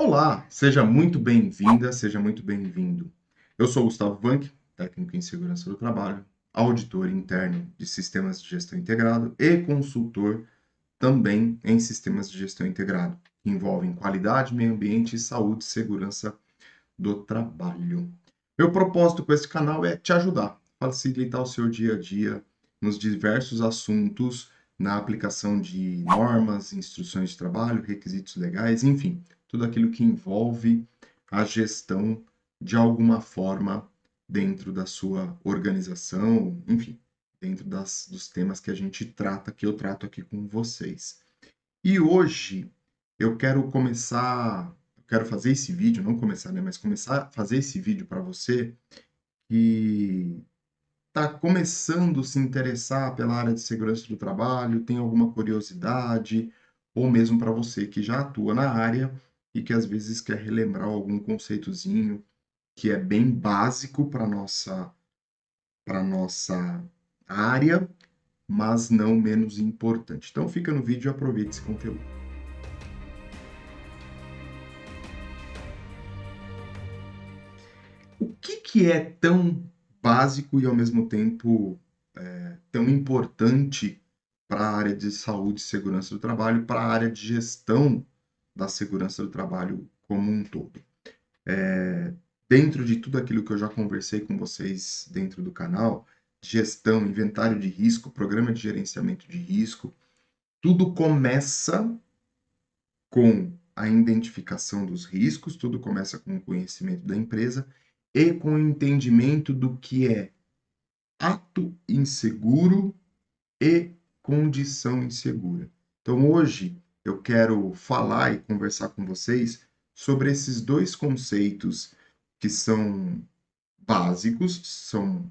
Olá, seja muito bem-vinda, seja muito bem-vindo. Eu sou Gustavo Vanck, técnico em segurança do trabalho, auditor interno de sistemas de gestão integrado e consultor também em sistemas de gestão integrado, que envolvem qualidade, meio ambiente, saúde e segurança do trabalho. Meu propósito com esse canal é te ajudar, facilitar o seu dia a dia nos diversos assuntos, na aplicação de normas, instruções de trabalho, requisitos legais, enfim, tudo aquilo que envolve a gestão de alguma forma dentro da sua organização, enfim, dentro dos temas que a gente trata, que eu trato aqui com vocês. E hoje eu quero fazer esse vídeo, não começar, né, mas começar a fazer esse vídeo para você que está começando a se interessar pela área de segurança do trabalho, tem alguma curiosidade, ou mesmo para você que já atua na área e que às vezes quer relembrar algum conceitozinho que é bem básico para nossa área, mas não menos importante. Então fica no vídeo e aproveite esse conteúdo. O que é tão básico e ao mesmo tempo tão importante para a área de saúde e segurança do trabalho, para a área de gestão da segurança do trabalho como um todo? Dentro de tudo aquilo que eu já conversei com vocês dentro do canal, gestão, inventário de risco, programa de gerenciamento de risco, tudo começa com a identificação dos riscos, tudo começa com o conhecimento da empresa e com o entendimento do que é ato inseguro e condição insegura. Então, hoje eu quero falar e conversar com vocês sobre esses dois conceitos que são básicos, são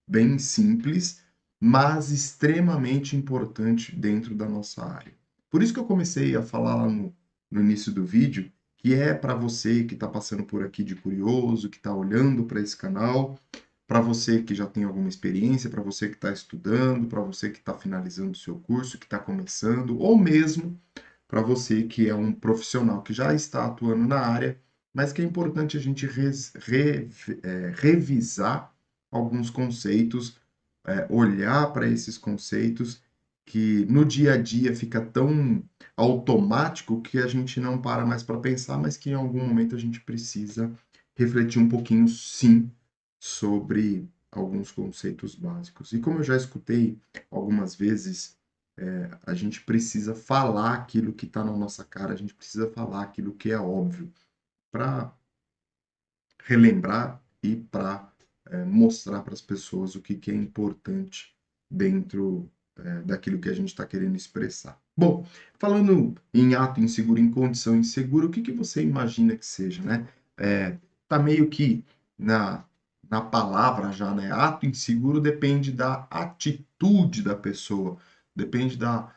bem simples, mas extremamente importantes dentro da nossa área. Por isso que eu comecei a falar lá no início do vídeo, que é para você que está passando por aqui de curioso, que está olhando para esse canal, para você que já tem alguma experiência, para você que está estudando, para você que está finalizando o seu curso, que está começando, ou mesmo para você que é um profissional que já está atuando na área, mas que é importante a gente revisar alguns conceitos, olhar para esses conceitos que no dia a dia fica tão automático que a gente não para mais para pensar, mas que em algum momento a gente precisa refletir um pouquinho, sim, sobre alguns conceitos básicos. E como eu já escutei algumas vezes, a gente precisa falar aquilo que está na nossa cara, a gente precisa falar aquilo que é óbvio, para relembrar e para mostrar para as pessoas o que é importante dentro daquilo que a gente está querendo expressar. Bom, falando em ato inseguro, em condição insegura, o que você imagina que seja, né? Tá meio que na, na palavra já, né? Ato inseguro depende da atitude da pessoa, depende da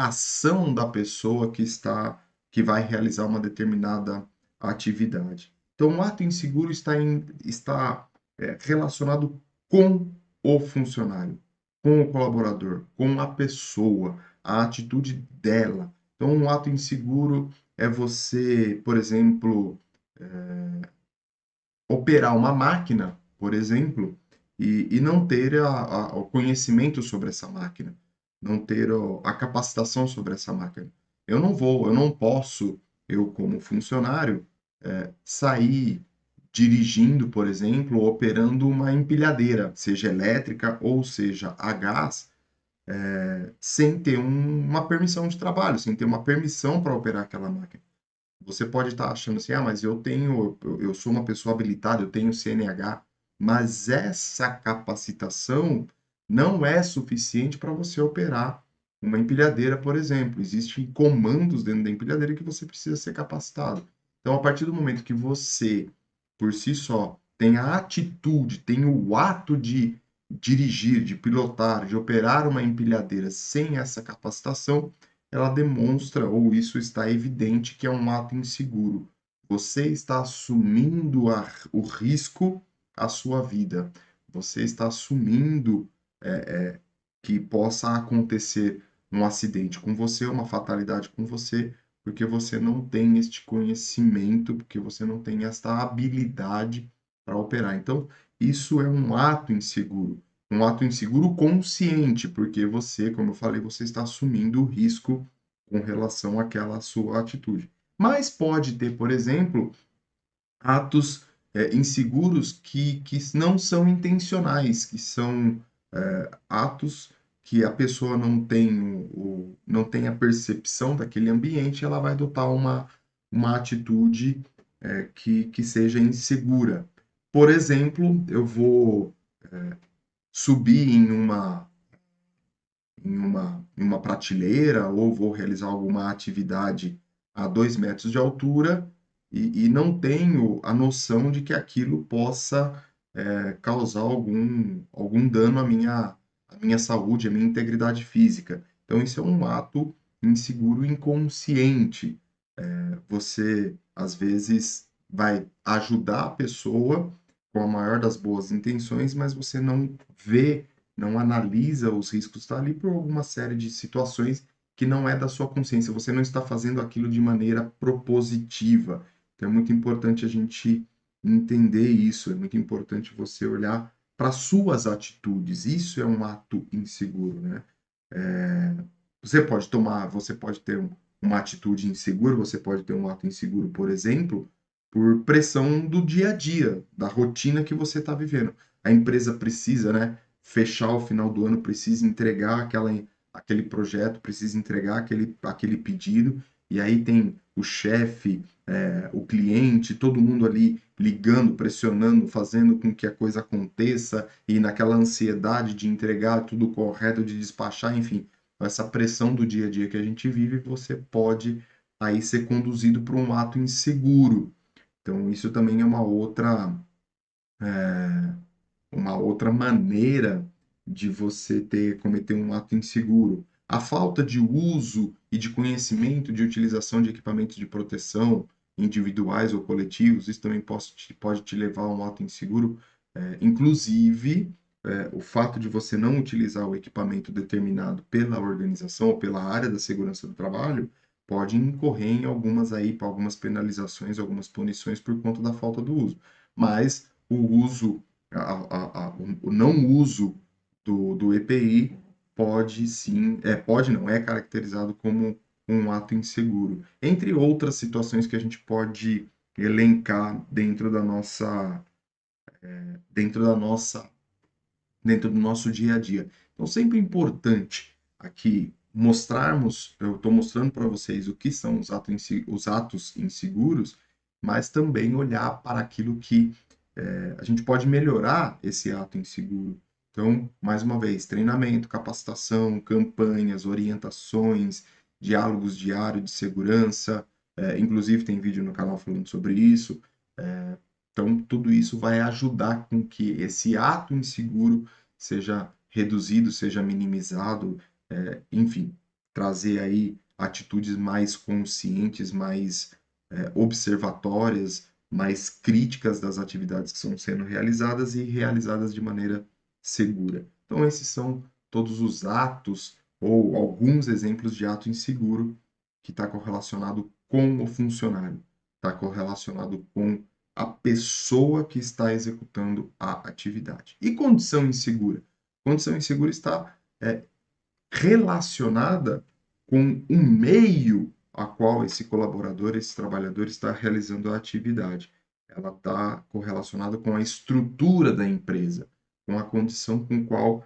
ação da pessoa que vai realizar uma determinada atividade. Então, o ato inseguro está relacionado com o funcionário, com o colaborador, com a pessoa, a atitude dela. Então, um ato inseguro é você, por exemplo, operar uma máquina, por exemplo, e não ter o conhecimento sobre essa máquina, não ter a capacitação sobre essa máquina. Eu não posso, eu como funcionário, sair dirigindo, por exemplo, ou operando uma empilhadeira, seja elétrica ou seja a gás, sem ter uma permissão de trabalho, sem ter uma permissão para operar aquela máquina. Você pode estar achando assim, ah, mas eu sou uma pessoa habilitada, eu tenho CNH, mas essa capacitação não é suficiente para você operar uma empilhadeira, por exemplo. Existem comandos dentro da empilhadeira que você precisa ser capacitado. Então, a partir do momento que você, por si só, tem a atitude, tem o ato de dirigir, de pilotar, de operar uma empilhadeira sem essa capacitação, ela demonstra, ou isso está evidente, que é um ato inseguro. Você está assumindo o risco à sua vida. Você está assumindo que possa acontecer um acidente com você, uma fatalidade com você, porque você não tem este conhecimento, porque você não tem esta habilidade para operar. Então, isso é um ato inseguro consciente, porque você, como eu falei, você está assumindo o risco com relação àquela sua atitude. Mas pode ter, por exemplo, atos inseguros que não são intencionais, que são atos que a pessoa não tem a percepção daquele ambiente, ela vai adotar uma atitude que seja insegura. Por exemplo, eu vou subir em uma prateleira ou vou realizar alguma atividade a 2 metros de altura e não tenho a noção de que aquilo possa causar algum dano à minha saúde, à minha integridade física. Então, isso é um ato inseguro inconsciente. Você, às vezes, vai ajudar a pessoa com a maior das boas intenções, mas você não vê, não analisa os riscos, está ali por alguma série de situações que não é da sua consciência. Você não está fazendo aquilo de maneira propositiva. Então é muito importante a gente entender isso, é muito importante você olhar para suas atitudes. Isso é um ato inseguro, né? É, você pode ter uma atitude insegura, você pode ter um ato inseguro, por exemplo, por pressão do dia a dia, da rotina que você está vivendo. A empresa precisa, né, fechar o final do ano, precisa entregar aquele projeto, precisa entregar aquele pedido, e aí tem o chefe, o cliente, todo mundo ali ligando, pressionando, fazendo com que a coisa aconteça, e naquela ansiedade de entregar tudo correto, de despachar, enfim, essa pressão do dia a dia que a gente vive, você pode aí ser conduzido por um ato inseguro. Então, isso também é uma outra maneira de você cometer um ato inseguro. A falta de uso e de conhecimento de utilização de equipamentos de proteção individuais ou coletivos, isso também pode te levar a um ato inseguro. Inclusive, o fato de você não utilizar o equipamento determinado pela organização ou pela área da segurança do trabalho pode incorrer em algumas penalizações, algumas punições por conta da falta do uso. Mas o uso o não uso do EPI pode sim, pode não, é caracterizado como um ato inseguro. Entre outras situações que a gente pode elencar dentro da nossa, dentro do nosso dia a dia. Então, sempre importante aqui mostrarmos, eu estou mostrando para vocês o que são os atos inseguros, mas também olhar para aquilo que a gente pode melhorar esse ato inseguro. Então, mais uma vez, treinamento, capacitação, campanhas, orientações, diálogos diários de segurança, inclusive tem vídeo no canal falando sobre isso. Então, tudo isso vai ajudar com que esse ato inseguro seja reduzido, seja minimizado, enfim, trazer aí atitudes mais conscientes, mais observatórias, mais críticas das atividades que estão sendo realizadas e realizadas de maneira segura. Então, esses são todos os atos ou alguns exemplos de ato inseguro que está correlacionado com o funcionário, está correlacionado com a pessoa que está executando a atividade. E condição insegura? Condição insegura está relacionada com o meio a qual esse colaborador, esse trabalhador está realizando a atividade. Ela está correlacionada com a estrutura da empresa, com a condição com qual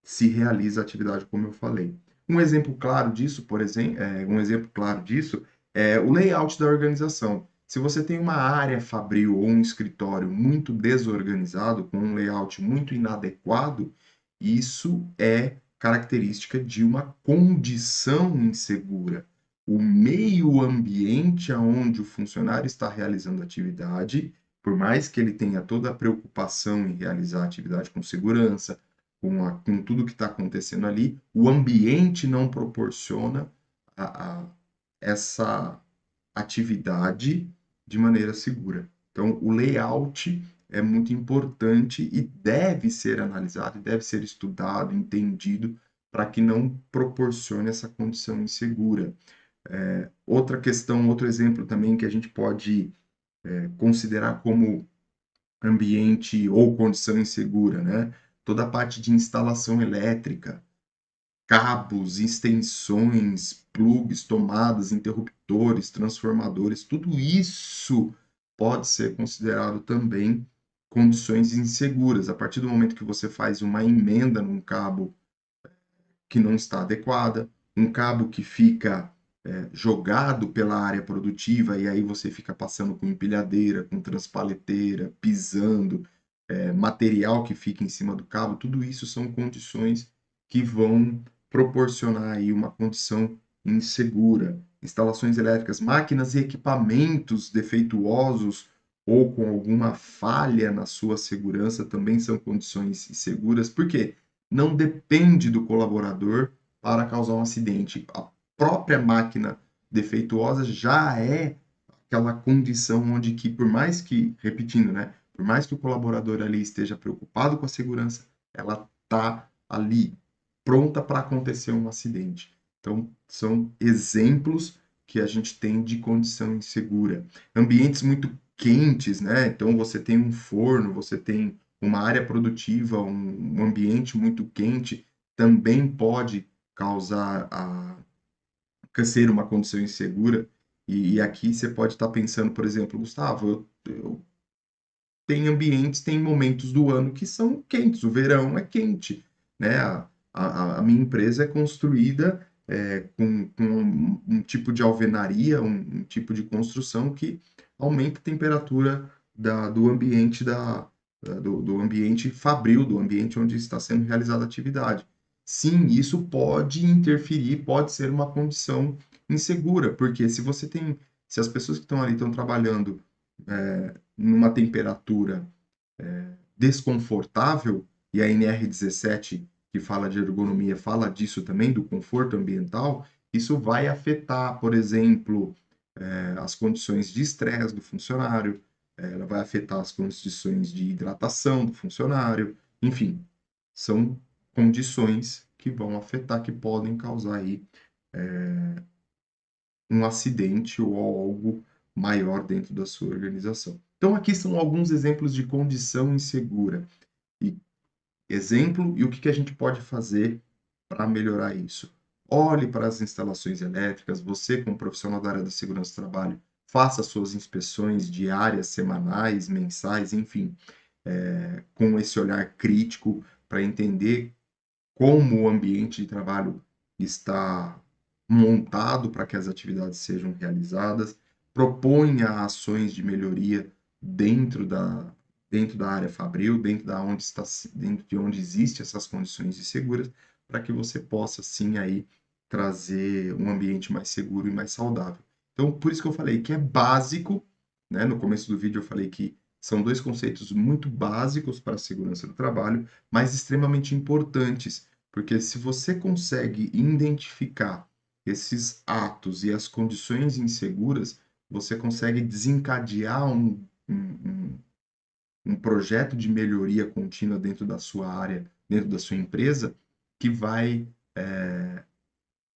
se realiza a atividade, como eu falei. Um exemplo claro disso, por exemplo, um exemplo claro disso é o layout da organização. Se você tem uma área fabril ou um escritório muito desorganizado, com um layout muito inadequado, isso é característica de uma condição insegura. O meio ambiente onde o funcionário está realizando a atividade, por mais que ele tenha toda a preocupação em realizar a atividade com segurança, com tudo que está acontecendo ali, o ambiente não proporciona a essa atividade de maneira segura. Então, o layout é muito importante e deve ser analisado, deve ser estudado, entendido, para que não proporcione essa condição insegura. Outra questão, outro exemplo também que a gente pode considerar como ambiente ou condição insegura, né? Toda a parte de instalação elétrica, cabos, extensões, plugs, tomadas, interruptores, transformadores, tudo isso pode ser considerado também condições inseguras. A partir do momento que você faz uma emenda num cabo que não está adequada, um cabo que fica jogado pela área produtiva e aí você fica passando com empilhadeira, com transpaleteira, pisando, material que fica em cima do cabo, tudo isso são condições que vão proporcionar aí uma condição insegura. Instalações elétricas, máquinas e equipamentos defeituosos ou com alguma falha na sua segurança também são condições inseguras. Por quê? Não depende do colaborador para causar um acidente. A própria máquina defeituosa já é aquela condição onde que, por mais que, repetindo, né, por mais que o colaborador ali esteja preocupado com a segurança, ela está ali pronta para acontecer um acidente. Então, são exemplos que a gente tem de condição insegura. Ambientes muito quentes, né? Então, você tem um forno, você tem uma área produtiva, um ambiente muito quente, também pode causar ser uma condição insegura. E aqui você pode estar pensando, por exemplo, Gustavo, eu tem ambientes, tem momentos do ano que são quentes, o verão é quente, né? A minha empresa é construída com um tipo de alvenaria, um tipo de construção que aumenta a temperatura do ambiente do ambiente fabril, do ambiente onde está sendo realizada a atividade. Sim, isso pode interferir, pode ser uma condição insegura, porque se as pessoas que estão ali estão trabalhando numa temperatura desconfortável, e a NR17, que fala de ergonomia, fala disso também, do conforto ambiental, isso vai afetar, por exemplo, as condições de estresse do funcionário, ela vai afetar as condições de hidratação do funcionário, enfim, são condições que vão afetar, que podem causar aí um acidente ou algo maior dentro da sua organização. Então, aqui são alguns exemplos de condição insegura. E exemplo, e o que que a gente pode fazer para melhorar isso? Olhe para as instalações elétricas, você, como profissional da área da segurança do trabalho, faça suas inspeções diárias, semanais, mensais, enfim, com esse olhar crítico para entender como o ambiente de trabalho está montado para que as atividades sejam realizadas, proponha ações de melhoria dentro dentro da área fabril, dentro de onde existem essas condições inseguras, para que você possa sim aí trazer um ambiente mais seguro e mais saudável. Então, por isso que eu falei que é básico, né? No começo do vídeo eu falei que são dois conceitos muito básicos para a segurança do trabalho, mas extremamente importantes, porque se você consegue identificar esses atos e as condições inseguras, você consegue desencadear um projeto de melhoria contínua dentro da sua área, dentro da sua empresa, que vai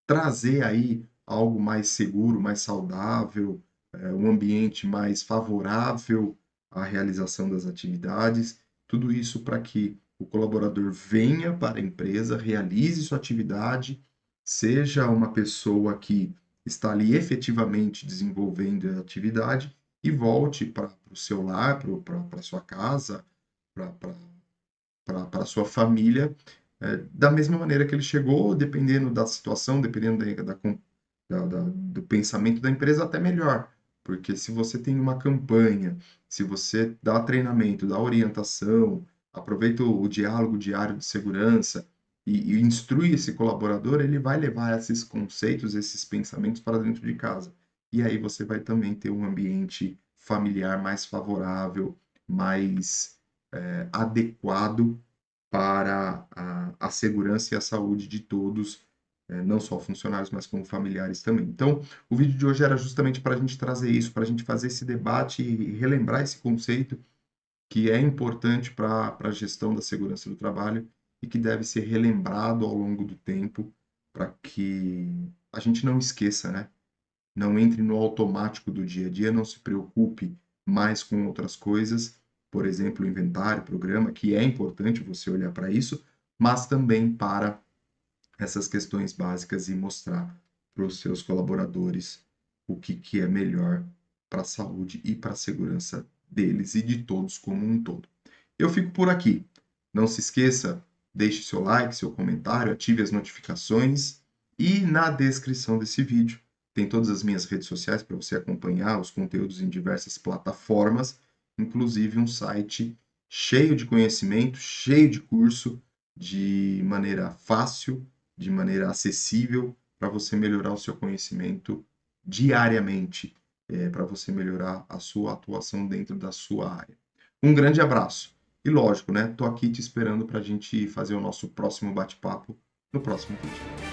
trazer aí algo mais seguro, mais saudável, um ambiente mais favorável à realização das atividades, tudo isso para que o colaborador venha para a empresa, realize sua atividade, seja uma pessoa que está ali efetivamente desenvolvendo a atividade e volte para o seu lar, para a sua casa, para a sua família, da mesma maneira que ele chegou, dependendo da situação, dependendo do pensamento da empresa, até melhor. Porque se você tem uma campanha, se você dá treinamento, dá orientação, aproveita o diálogo diário de segurança e instrui esse colaborador, ele vai levar esses conceitos, esses pensamentos para dentro de casa. E aí você vai também ter um ambiente familiar mais favorável, mais adequado para a segurança e a saúde de todos, não só funcionários, mas como familiares também. Então, o vídeo de hoje era justamente para a gente trazer isso, para a gente fazer esse debate e relembrar esse conceito que é importante para a gestão da segurança do trabalho e que deve ser relembrado ao longo do tempo para que a gente não esqueça, né? não entre no automático do dia a dia, não se preocupe mais com outras coisas, por exemplo, inventário, programa, que é importante você olhar para isso, mas também para essas questões básicas e mostrar para os seus colaboradores o que é melhor para a saúde e para a segurança deles e de todos como um todo. Eu fico por aqui. Não se esqueça, deixe seu like, seu comentário, ative as notificações e na descrição desse vídeo tem todas as minhas redes sociais para você acompanhar os conteúdos em diversas plataformas, inclusive um site cheio de conhecimento, cheio de curso, de maneira fácil, de maneira acessível, para você melhorar o seu conhecimento diariamente, para você melhorar a sua atuação dentro da sua área. Um grande abraço. E lógico, né? Tô aqui te esperando para a gente fazer o nosso próximo bate-papo no próximo vídeo.